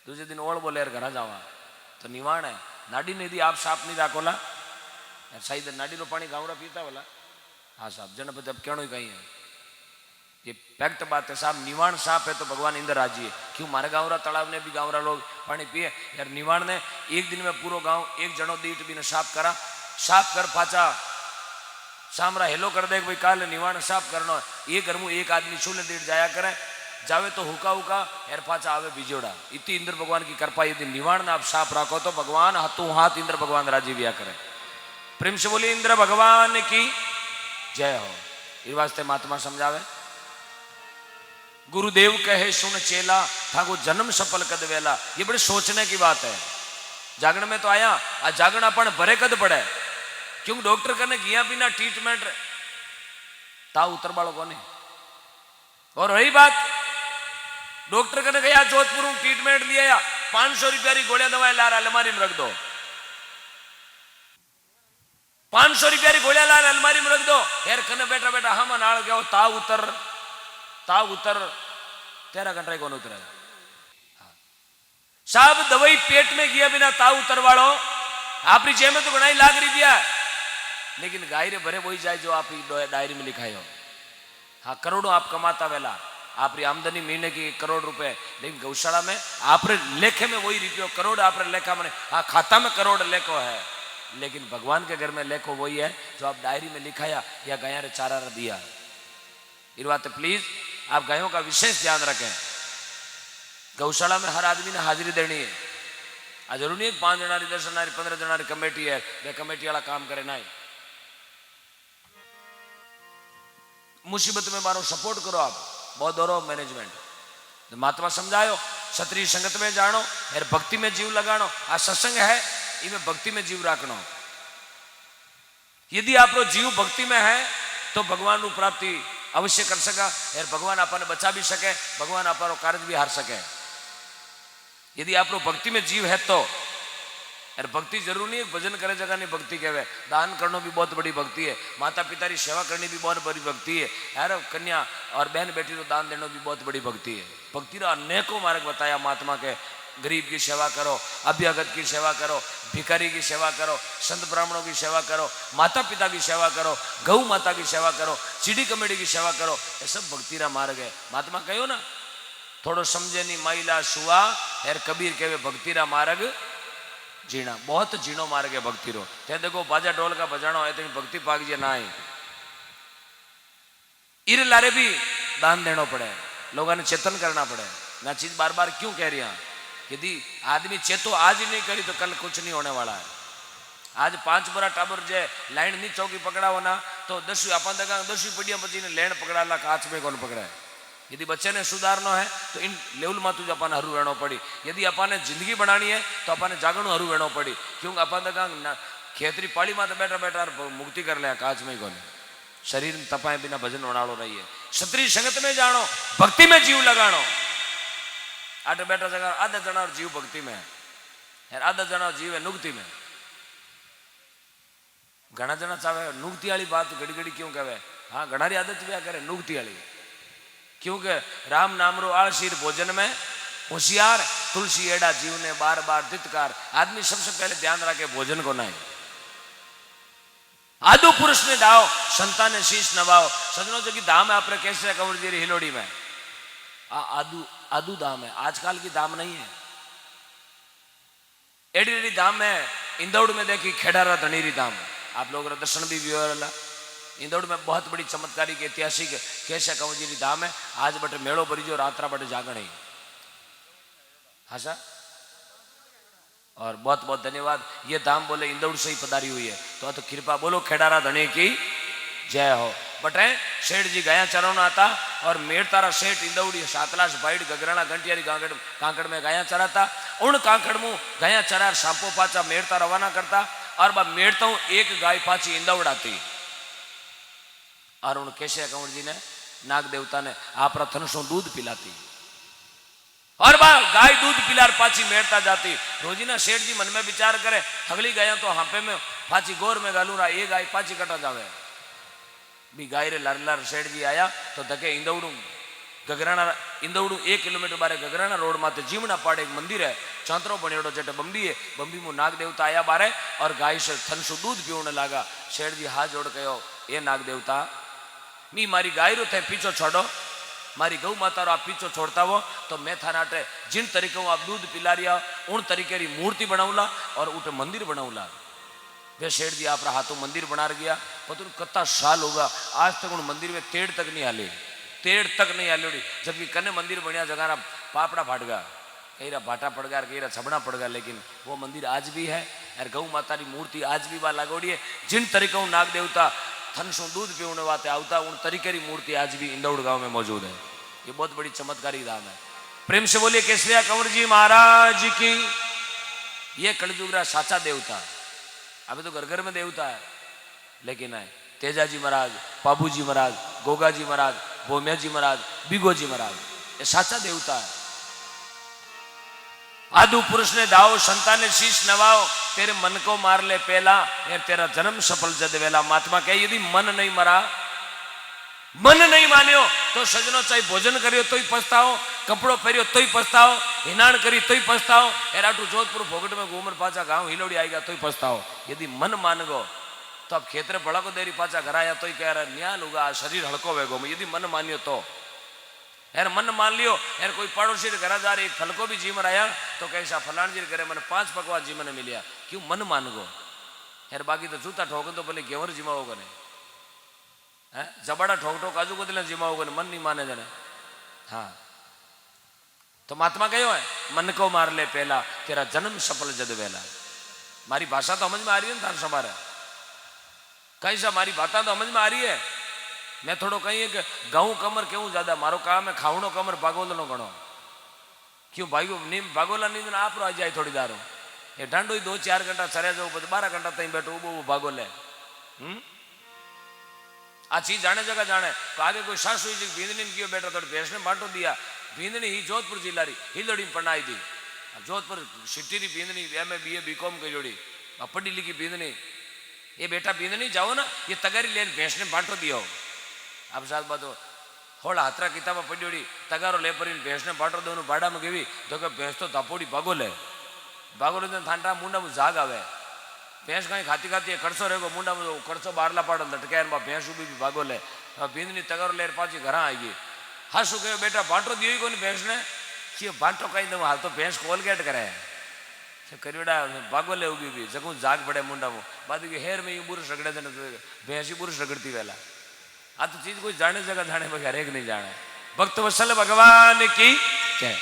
दूसरे दिन ओढ़ बोले यार घर जावा तो निवाण है नाडी ने यदि आप साफ नहीं राखोला यार सही नाडी रो पानी गावरा पीता बोला हाँ साहब जन अब कहना कहीं है ये फैक्ट बात है साहब निवाण साफ है तो भगवान इंद्र राजी है क्यों मारे गावरा तालाब ने भी गावरा लोग पानी पिए यार निवाण ने एक दिन में पूरा गांव एक जनो दीट भी ने साफ करा साफ कर पाचा सामरा हेलो कर दे भाई काल निवाण साफ करना ये करमू एक आदमी छूले दीट जाया करे जावे तो हुका हुका यार पाचा आवे बिजोड़ा इतनी इंद्र भगवान की कृपा यदि निवाण ने आप साफ रखो तो भगवान हाथों हाथ इंद्र भगवान राजी भी करे प्रेम से बोली इंद्र भगवान की जय हो इस वास्ते महात्मा समझावे गुरुदेव कहे सुन चेला था को जन्म सफल कद वेला ये बड़े सोचने की बात है जागरण में तो आया आज जागरण अपन भरे कद पड़े क्योंकि डॉक्टर करने गया बिना ट्रीटमेंट ता उतर बाड़ो को नहीं और रही बात डॉक्टर करने गया जोधपुर में ट्रीटमेंट लिया 500 रुपया की गोलियां दवाएं ला रहा अलमारी में रख दो 500 रुपया की गोलियां ला अलमारी में रख दो यार कने बैठा बैठा हम नाल गया ता उतर 13 घंटा कौन उतरे साहब दवाई पेट में गया बिना ता उतर वालो आपरी जेब में तो घणाई लाग रही दिया लेकिन गायरे भरे वही जाए जो आप डायरी में लिखाए हो हाँ करोड़ों आप कमाता वेला आपकी आमदनी महीने की 1 करोड़ रुपए लेकिन गौशाला में आप लेखे में वही रुपये करोड़ आप लेखा में हाँ खाता में करोड़ लेखो है लेकिन भगवान के घर में लेखो वही है जो आप डायरी में लिखाया या गाया रे चारा दिया इस बात प्लीज आप गायों का विशेष ध्यान रखें गौशाला में हर आदमी ने हाजिरी देनी है आ जरूर नहीं 5 जनारी 10 जनारी 15 जनारी कमेटी है वे कमेटी वाला काम करे ना मुसीबत में मारो सपोर्ट करो आप बहुत दौरो मैनेजमेंट तो महात्मा समझायो क्षत्रिय संगत में जानो यार भक्ति में जीव लगानो आ सत्संग है इनमें भक्ति में जीव रखनो यदि आप जीव भक्ति में है तो भगवान को प्राप्ति अवश्य कर सका यार भगवान आपने बचा भी सके भगवान आप कार्य भी हार सके यदि आप भक्ति में जीव है तो यार भक्ति जरूर नहीं है भजन करे जगह नहीं भक्ति कहवे दान करना भी बहुत बड़ी भक्ति है माता पिता की सेवा करनी भी बहुत बड़ी भक्ति है यार कन्या और बहन बेटी को दान देना भी बहुत बड़ी भक्ति है भक्ति का अनेकों मार्ग बताया महात्मा के गरीब की सेवा करो अभ्यागत की सेवा करो भिखारी की सेवा करो संत ब्राह्मणों की सेवा करो माता पिता की सेवा करो गौ माता की सेवा करो सीढ़ी कमेटी की सेवा करो ये सब भक्ति का मार्ग है महात्मा कहो ना थोड़ो समझे नहीं माइला सुआ यार कबीर कहे भक्ति का मार्ग जीना बहुत जीणो मार्ग है भक्ति रो ते देखो बाजा ढोल का बजाना है तो भक्ति पाक जी ना इर लारे भी दान देना पड़े लोगों ने चेतन करना पड़े ना चीज बार बार क्यों कह रही यदि आदमी चेतो आज ही नहीं करी तो कल कुछ नहीं होने वाला है आज 5 बरा टाबर जे लाइन नहीं चौकी पकड़ा होना तो 10वीं अपन तक 10वीं पढ़िया पची ने लेन पकड़ा काच में कौन पकड़ा है यदि बच्चे ने सुधारना है तो इन लेवल में तुझे अपन हरू रहना पड़ी यदि अपन ने जिंदगी बनानी है तो अपन ने जागणु हरू रहना पड़ी क्योंकि अपन तक खेतरी पाड़ी में तो बैठा बैठा मुक्ति कर लिया काच में कौन शरीर तपाए बिना भजन उड़ाड़ो रही है क्षत्रिय संगत में जानो भक्ति में जीव लगानो आटे बैठा जगह आधा जना और जीव भक्ति में है आधा जना और जीव है नुक्ति में घना जना चाहे नुक्ति वाली बात घड़ी घड़ी क्यों कहे हाँ घनारी आदत भी करे नुक्ति वाली क्योंकि राम नाम रो आलसीर भोजन में होशियार तुलसी एड़ा जीव ने बार बार धित्कार आदमी सबसे पहले ध्यान रखे भोजन को नहीं आदु पुरुष ने डाओ संतान ने शीश नवाओ सजनों जो की दाम है आपने कैसे कंवर जी हिलोड़ी में आदू आदू धाम है आजकल की धाम नहीं है एडी एडी धाम है इंदौड़ में देखी खेडारा धनीरी धाम आप लोगों का दर्शन भी हुआ इंदौड़ में बहुत बड़ी चमत्कारी की ऐतिहासिक कैसे कंवर जी धाम है आज बटे मेड़ो भरी जो रात्रा बटे जागण है हाँ सर और बहुत बहुत धन्यवाद ये धाम बोले इंदौर से ही पधारी हुई है तो कृपा बोलो खेडारा धनी की जय हो बटे सेठ जी गया चराना आता और मेड़ तारा सेठ इंदौड़ी सातलाश बाइट गगराना घंटियारी कांकड़ में गया चराता उन कांकड़ में गया चरार सांपो पाचा मेड़ता रवाना करता और बा मेड़ता हूं एक गाय पाची इंदौड़ आती और उन केशव कंवर जी ने नाग देवता ने आप थनसों दूध पिलाती और बा गाय दूध पिलार पाची मेड़ता जाती रोजीना सेठ जी मन में विचार करे अगली गाय तो हापे में पाची गोर में गालू रहा ये गाय पाची कटा जावे भी गाय रे लर लर सेठ जी आया तो धके इंदौड़ू गगराणा इंदौड़ 1 किलोमीटर बारे गगराणा रोड माते जीवना पाड़े एक मंदिर है चांतरो बनेड़ो जटे बंबी है बंबी में नाग देवता आया बारे और गाय से थनसु दूध पीवने लगा। शेठ जी हाथ जोड़ कहो ये नाग देवता मी मारी गाय रो थे पीछो छोड़ो मारी गौ माता रो आप पीछो छोड़ता हो तो मैं थानाटे जिन तरीके आप दूध पिला रिया उन तरीके री मूर्ति बनाऊला और उठे मंदिर बनाऊला। वे शेठ जी आप हाथों मंदिर बना गया पता कितना साल होगा आज तक उन मंदिर में तेड़ तक नहीं हाले तेड़ तक नहीं हाली जबकि कने मंदिर बढ़िया जगह पापड़ा फाट गया कई रा भाटा पड़ गया कई रा छबड़ा पड़ गया लेकिन वो मंदिर आज भी है और गौ माता की मूर्ति आज भी वहाँ लागोड़ी है। जिन तरीकों नाग देवता थनसों दूध पीने वाते आवता उन तरीके की मूर्ति आज भी इंदौड़ गांव में मौजूद है। ये बहुत बड़ी चमत्कारी धाम है। प्रेम से बोलिए केसरिया कंवर जी महाराज की। ये कलयुग रा साचा देवता अभी तो घर घर में देवता है लेकिन है तेजाजी महाराज पाबूजी महाराज गोगाजी महाराज भोम्या जी महाराज बिगोजी महाराज ये साचा देवता है। आदु पुरुष ने दाओ संतान ने शीश नवाओ तेरे मन को मार ले पहला तेरा जन्म सफल जद वेला। महात्मा कहे यदि मन नहीं मरा मन नहीं मान्यो तो सजनो चाहे भोजन करियो तो ही पछताओ कपड़ो पहरियो तो ही पछताओ हिनाण करी तो ही पछताओ एराटू जोधपुर भोगट में घूमर पाचा गांव हिलोड़ी आएगा तो ही पछताओ। यदि मन मान गो तो अब खेतरे बड़ा को देरी पाचा घर आया तो ही कह रहा न्याल होगा शरीर हड़को वेगो में। यदि मन मानियो तो यार मन मान लियो यार कोई पड़ोसी घर जा रहे एक फल को भी जीवन आया तो कैसा फलान जी करे मैंने 5 पकवान जीवन मिलिया क्यों मन मान गो यार बाकी तो जूता ठोक तो बोले गेवर जिमाओ गने है जबाड़ा ठोक ठोक आजू को दिला जिमाओ गने मन नहीं माने जाने। हाँ तो महात्मा कहो है मन को मार ले पहला तेरा जन्म सफल जद वेला। मारी भाषा तो समझ में आ रही है ना थार सवार कैसा मारी बातें तो समझ में आ रही है। मैं थोड़ो कही कि गाँव कमर क्यों ज्यादा मारो काम है खावणो कमर बागोलनो गणो क्यों भाई नीम बागोला नींद आप आ जाए थोड़ी दारो ये ढांडो ही 2-4 घंटा चरिया जाओ 12 घंटा तई बैठो वो बागोले आ चीज जाने जगह जाने तो आगे कोई सासू जी बींदनी कियो बैठा थोड़ी भैंस ने बांटो दिया बींदनी ही जोधपुर जिला री हिलड़ी में पढ़ाई दी जोधपुर सिटी री बींदनी MA BA BCom की जोड़ी पढ़ी लिखी बींदनी ये बेटा बींदनी जाओ ना ये तगारी लेन भैंस ने बांटो दियो आप साथ बात होड़ा हाथरा किताब पड़ी तगारो ले पर भैंस ने बाटो दो भाड़ा में गेवी तो कि भैंस तो धपोड़ी भागोले थांटा मुंडा में जाग आवे भैंस कहीं खाती खाती खड़सो रहेगो मुंडा में खड़सो बारला पाड़ लटकाय भैंस भी भागोले बींदनी तगारो लेर पाची घर आएगी। हाँ शू कहो बेटा बांटो दियो ही को भैंस ने कि बांटो कहीं दू हाल तो भैंस कोलगेट करे करीड़ा भागोले उगी भी जगू जाग पड़े मुंडा में बाद हेर में बुरुष रगड़े भैंस ही बुरुष रगड़ती वेला। आ तो चीज कोई जाने जगह जाने बगैर एक नहीं जाने। भक्त वत्सल भगवान की जय।